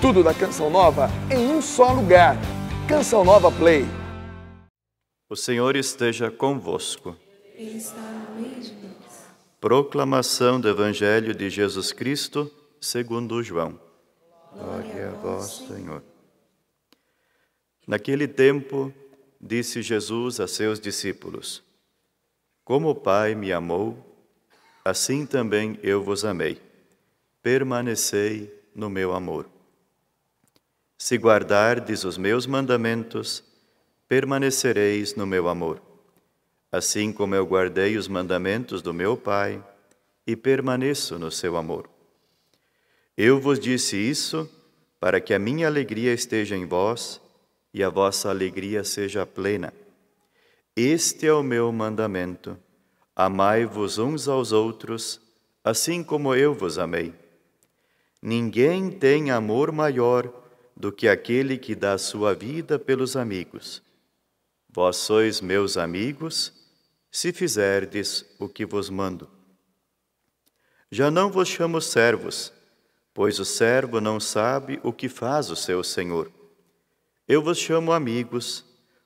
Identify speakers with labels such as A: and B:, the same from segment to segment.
A: Tudo da Canção Nova em um só lugar. Canção Nova Play.
B: O Senhor esteja convosco.
C: Ele está no meio de nós.
B: Proclamação do Evangelho de Jesus Cristo, segundo João. Glória a vós, Senhor. Naquele tempo, disse Jesus a seus discípulos: Como o Pai me amou, assim também eu vos amei. Permanecei no meu amor. Se guardardes os meus mandamentos, permanecereis no meu amor, assim como eu guardei os mandamentos do meu Pai e permaneço no seu amor. Eu vos disse isso para que a minha alegria esteja em vós e a vossa alegria seja plena. Este é o meu mandamento: amai-vos uns aos outros, assim como eu vos amei. Ninguém tem amor maior do que aquele que dá sua vida pelos amigos. Vós sois meus amigos, se fizerdes o que vos mando. Já não vos chamo servos, pois o servo não sabe o que faz o seu senhor. Eu vos chamo amigos,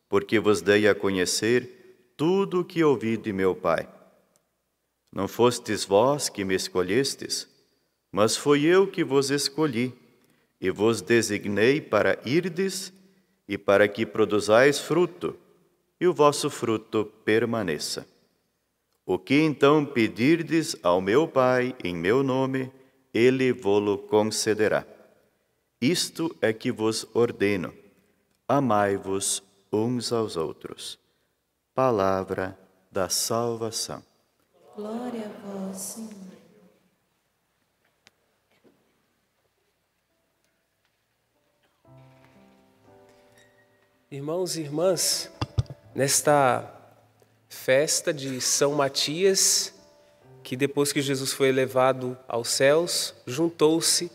B: porque vos dei a conhecer tudo o que ouvi de meu Pai. Não fostes vós que me escolhestes, mas fui eu que vos escolhi, e vos designei para irdes e para que produzais fruto, e o vosso fruto permaneça. O que então pedirdes ao meu Pai em meu nome, Ele vô-lo concederá. Isto é que vos ordeno: amai-vos uns aos outros. Palavra da salvação.
C: Glória a vós, Senhor.
D: Irmãos e irmãs, nesta festa de São Matias, que depois que Jesus foi elevado aos céus, juntou-se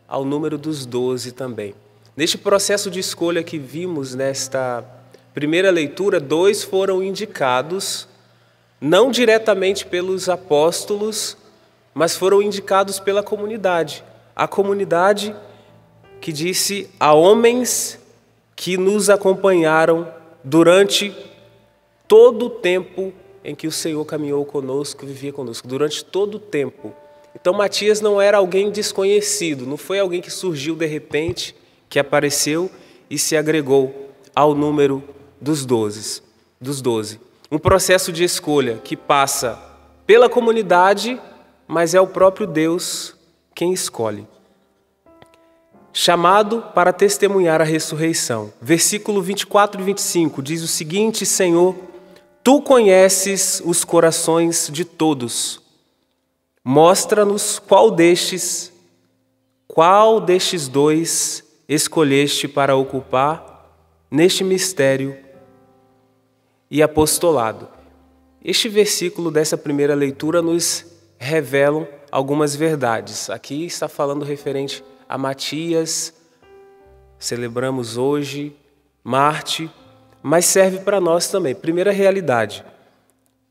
D: ao número dos 12 também. Neste processo de escolha que vimos nesta primeira leitura, 2 foram indicados, não diretamente pelos apóstolos, mas foram indicados pela comunidade. A comunidade que disse a homens que nos acompanharam durante todo o tempo em que o Senhor caminhou conosco, vivia conosco, durante todo o tempo. Então Matias não era alguém desconhecido, não foi alguém que surgiu de repente, que apareceu e se agregou ao número dos 12. Um processo de escolha que passa pela comunidade, mas é o próprio Deus quem escolhe. Chamado para testemunhar a ressurreição. Versículo 24 e 25 diz o seguinte: Senhor, Tu conheces os corações de todos. Mostra-nos qual destes 2 escolheste para ocupar neste mistério e apostolado. Este versículo dessa primeira leitura nos revela algumas verdades. Aqui está falando referente a Matias, celebramos hoje, Marte, mas serve para nós também. Primeira realidade,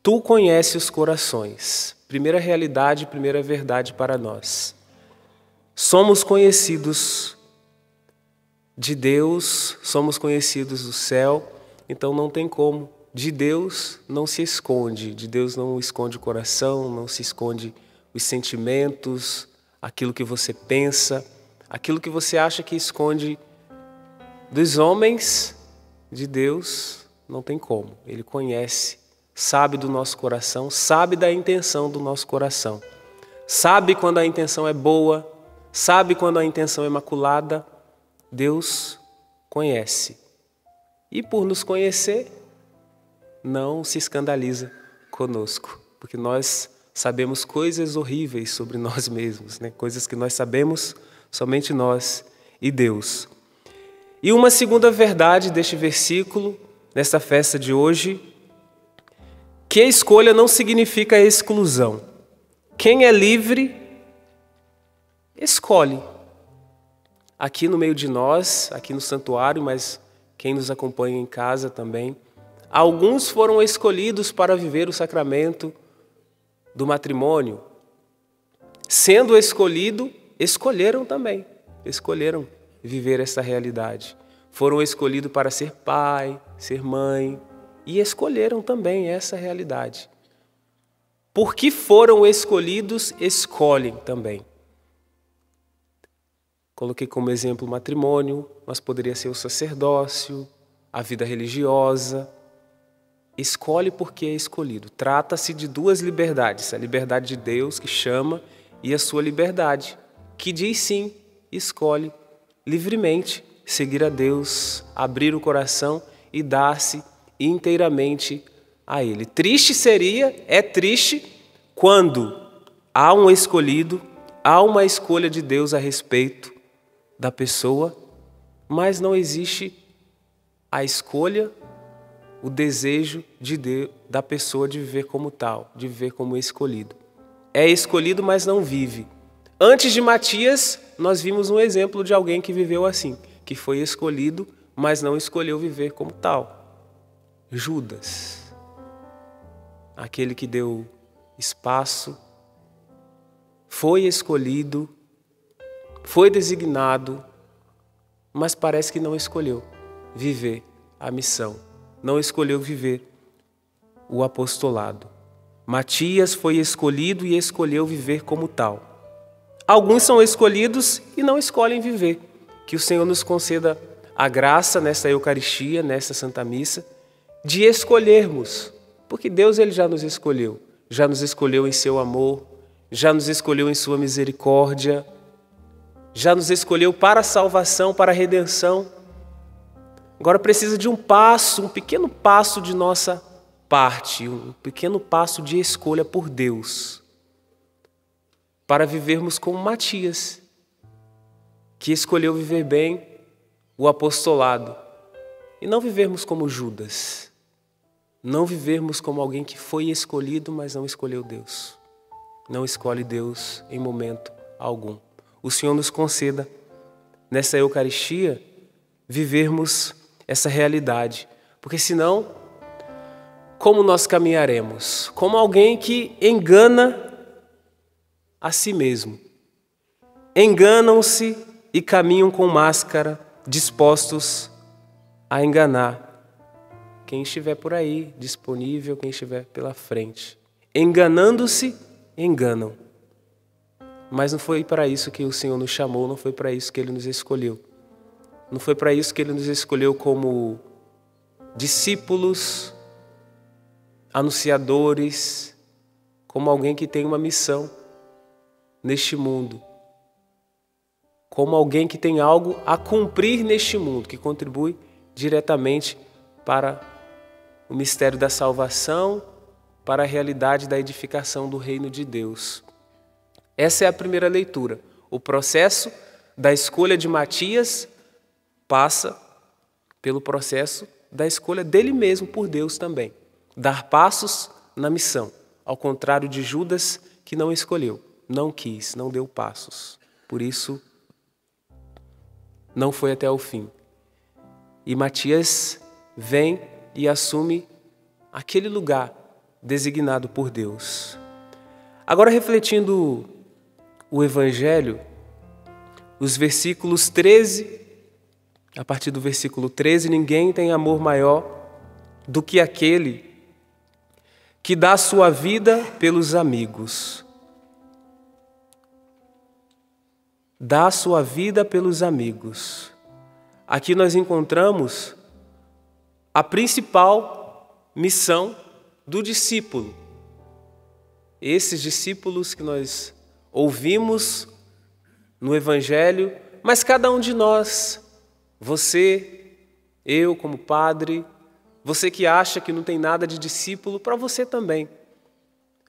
D: Tu conheces os corações. Primeira realidade, primeira verdade para nós. Somos conhecidos de Deus, somos conhecidos do céu, então não tem como. De Deus não se esconde, de Deus não esconde o coração, não se esconde os sentimentos, aquilo que você pensa, aquilo que você acha que esconde dos homens, de Deus não tem como. Ele conhece, sabe do nosso coração, sabe da intenção do nosso coração. Sabe quando a intenção é boa, sabe quando a intenção é maculada. Deus conhece. E por nos conhecer, não se escandaliza conosco, porque nós sabemos coisas horríveis sobre nós mesmos, né? Coisas que nós sabemos somente nós e Deus. E uma segunda verdade deste versículo, nesta festa de hoje, que a escolha não significa exclusão. Quem é livre, escolhe. Aqui no meio de nós, aqui no santuário, mas quem nos acompanha em casa também, alguns foram escolhidos para viver o sacramento do matrimônio. Sendo escolhido, escolheram também. Escolheram viver essa realidade. Foram escolhidos para ser pai, ser mãe, e escolheram também essa realidade. Porque foram escolhidos, escolhem também. Coloquei como exemplo o matrimônio, mas poderia ser o sacerdócio, a vida religiosa. Escolhe porque é escolhido. Trata-se de duas liberdades, a liberdade de Deus que chama e a sua liberdade, que diz sim, escolhe livremente seguir a Deus, abrir o coração e dar-se inteiramente a Ele. É triste quando há um escolhido, há uma escolha de Deus a respeito da pessoa, mas não existe a escolha, o desejo de Deus, da pessoa de viver como tal, de viver como escolhido. É escolhido, mas não vive. Antes de Matias, nós vimos um exemplo de alguém que viveu assim, que foi escolhido, mas não escolheu viver como tal. Judas, aquele que deu espaço, foi escolhido, foi designado, mas parece que não escolheu viver a missão, não escolheu viver o apostolado. Matias foi escolhido e escolheu viver como tal. Alguns são escolhidos e não escolhem viver. Que o Senhor nos conceda a graça nesta Eucaristia, nesta Santa Missa, de escolhermos, porque Deus ele já nos escolheu em seu amor, já nos escolheu em sua misericórdia, já nos escolheu para a salvação, para a redenção. Agora precisa de um pequeno passo de nossa parte, um pequeno passo de escolha por Deus, para vivermos como Matias, que escolheu viver bem o apostolado, e não vivermos como Judas, não vivermos como alguém que foi escolhido, mas não escolheu Deus, não escolhe Deus em momento algum. O Senhor nos conceda, nessa Eucaristia, vivermos essa realidade, porque senão, como nós caminharemos? Como alguém que engana a si mesmo. Enganam-se e caminham com máscara, dispostos a enganar quem estiver por aí, disponível, quem estiver pela frente. Enganando-se, enganam. Mas não foi para isso que o Senhor nos chamou, não foi para isso que Ele nos escolheu. Não foi para isso que Ele nos escolheu como discípulos, anunciadores, como alguém que tem uma missão neste mundo, como alguém que tem algo a cumprir neste mundo, que contribui diretamente para o mistério da salvação, para a realidade da edificação do reino de Deus. Essa é a primeira leitura. O processo da escolha de Matias passa pelo processo da escolha dele mesmo por Deus também. Dar passos na missão, ao contrário de Judas, que não escolheu, não quis, não deu passos. Por isso, não foi até o fim. E Matias vem e assume aquele lugar designado por Deus. Agora, refletindo o Evangelho, os versículos 13, a partir do versículo 13, ninguém tem amor maior do que aquele que dá sua vida pelos amigos. Dá sua vida pelos amigos. Aqui nós encontramos a principal missão do discípulo. Esses discípulos que nós ouvimos no Evangelho, mas cada um de nós, você, eu como padre, você que acha que não tem nada de discípulo, para você também.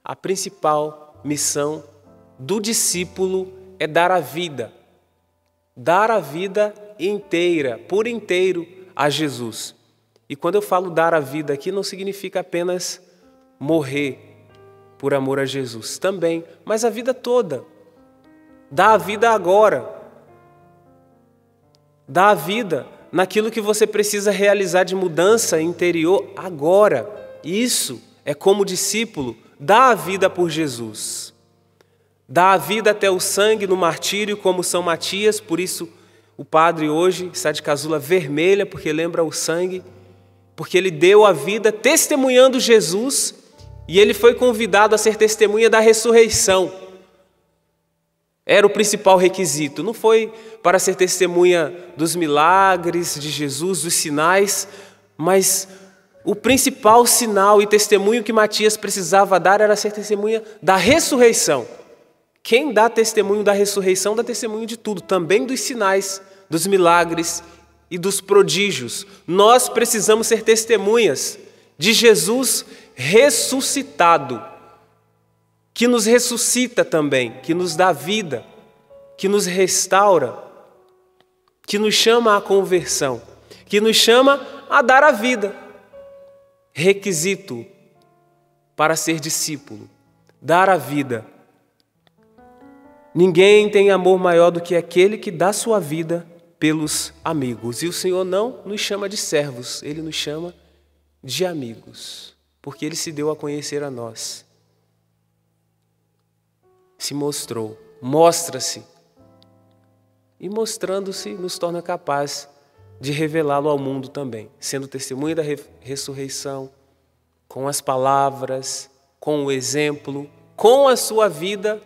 D: A principal missão do discípulo é dar a vida inteira, por inteiro a Jesus. E quando eu falo dar a vida aqui, não significa apenas morrer por amor a Jesus, também, mas a vida toda. Dá a vida agora. Dá a vida naquilo que você precisa realizar de mudança interior agora. Isso é como discípulo, dá a vida por Jesus. Dá a vida até o sangue no martírio, como São Matias, por isso O padre hoje está de casula vermelha porque lembra o sangue, porque ele deu a vida testemunhando Jesus e ele foi convidado a ser testemunha da ressurreição. Era o principal requisito. Não foi para ser testemunha dos milagres de Jesus, dos sinais, mas o principal sinal e testemunho que Matias precisava dar era ser testemunha da ressurreição. Quem dá testemunho da ressurreição dá testemunho de tudo, também dos sinais, dos milagres e dos prodígios. Nós precisamos ser testemunhas de Jesus ressuscitado, que nos ressuscita também, que nos dá vida, que nos restaura, que nos chama à conversão, que nos chama a dar a vida. Requisito para ser discípulo, dar a vida. Ninguém tem amor maior do que aquele que dá sua vida pelos amigos. E o Senhor não nos chama de servos, Ele nos chama de amigos, porque Ele se deu a conhecer a nós. Se mostrou, mostra-se, e mostrando-se nos torna capaz de revelá-lo ao mundo também, sendo testemunha da ressurreição, com as palavras, com o exemplo, com a sua vida,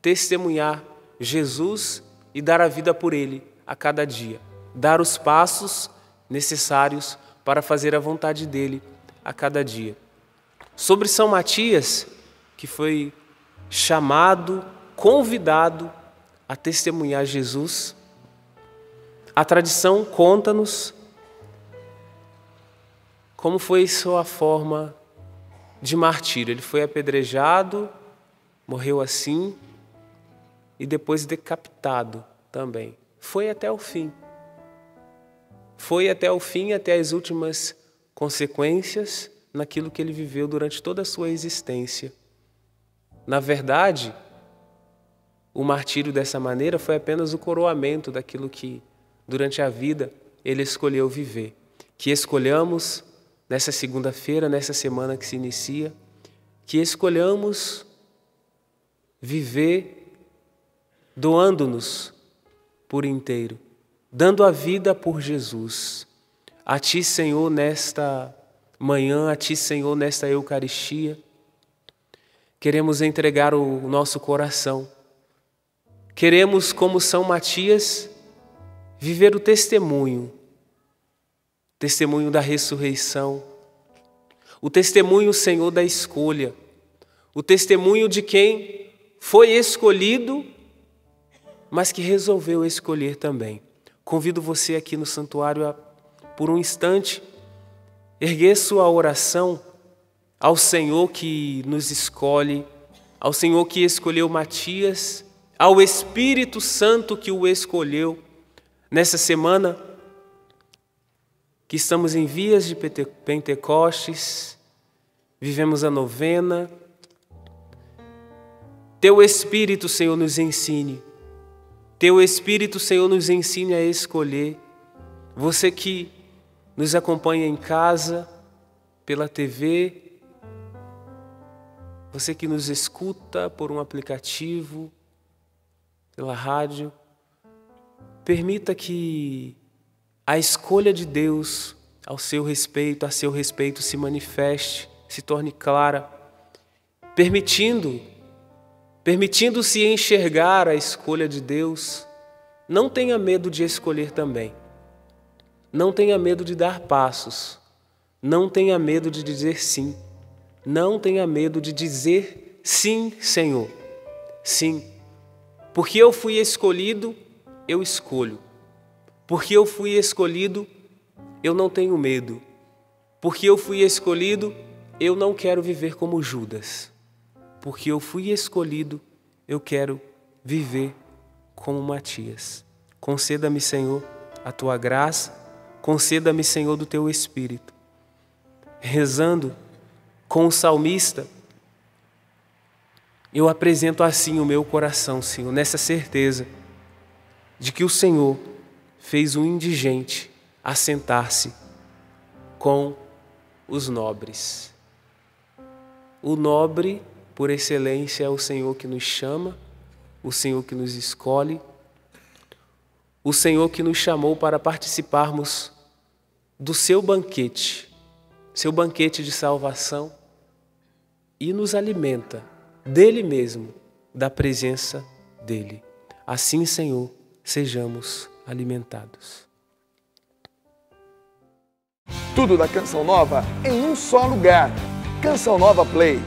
D: testemunhar Jesus e dar a vida por Ele a cada dia, dar os passos necessários para fazer a vontade dEle a cada dia. Sobre São Matias, que foi chamado, convidado a testemunhar Jesus, a tradição conta-nos como foi sua forma de martírio. Ele foi apedrejado, morreu assim e depois decapitado também. Foi até o fim. Foi até o fim, até as últimas consequências naquilo que ele viveu durante toda a sua existência. Na verdade, o martírio dessa maneira foi apenas o coroamento daquilo que, durante a vida, ele escolheu viver. Que escolhamos, nessa segunda-feira, nessa semana que se inicia, que escolhamos viver doando-nos por inteiro, dando a vida por Jesus. A Ti, Senhor, nesta manhã, a Ti, Senhor, nesta Eucaristia, queremos entregar o nosso coração. Queremos, como São Matias, viver o testemunho da ressurreição, o testemunho, Senhor, da escolha, o testemunho de quem foi escolhido, mas que resolveu escolher também. Convido você aqui no santuário a, por um instante, erguer sua oração ao Senhor que nos escolhe, ao Senhor que escolheu Matias, ao Espírito Santo que o escolheu. Nessa semana que estamos em vias de Pentecostes, vivemos a novena. Teu Espírito, Senhor, nos ensine. Teu Espírito, Senhor, nos ensine a escolher. Você que nos acompanha em casa, pela TV, você que nos escuta por um aplicativo, pela rádio, permita que a escolha de Deus a seu respeito se manifeste, se torne clara, permitindo-se enxergar a escolha de Deus. Não tenha medo de escolher também. Não tenha medo de dar passos. Não tenha medo de dizer sim. Não tenha medo de dizer sim, Senhor. Sim. Porque eu fui escolhido, eu escolho. Porque eu fui escolhido, eu não tenho medo. Porque eu fui escolhido, eu não quero viver como Judas. Porque eu fui escolhido, eu quero viver como Matias. Conceda-me, Senhor, a Tua graça, conceda-me, Senhor, do Teu Espírito. Rezando com o salmista, eu apresento assim o meu coração, Senhor, nessa certeza de que o Senhor fez um indigente assentar-se com os nobres. O nobre, por excelência, é o Senhor que nos chama, o Senhor que nos escolhe. o Senhor que nos chamou para participarmos do seu banquete de salvação, e nos alimenta dele mesmo, da presença dele. Assim, Senhor, sejamos alimentados.
A: Tudo da Canção Nova em um só lugar. Canção Nova Play.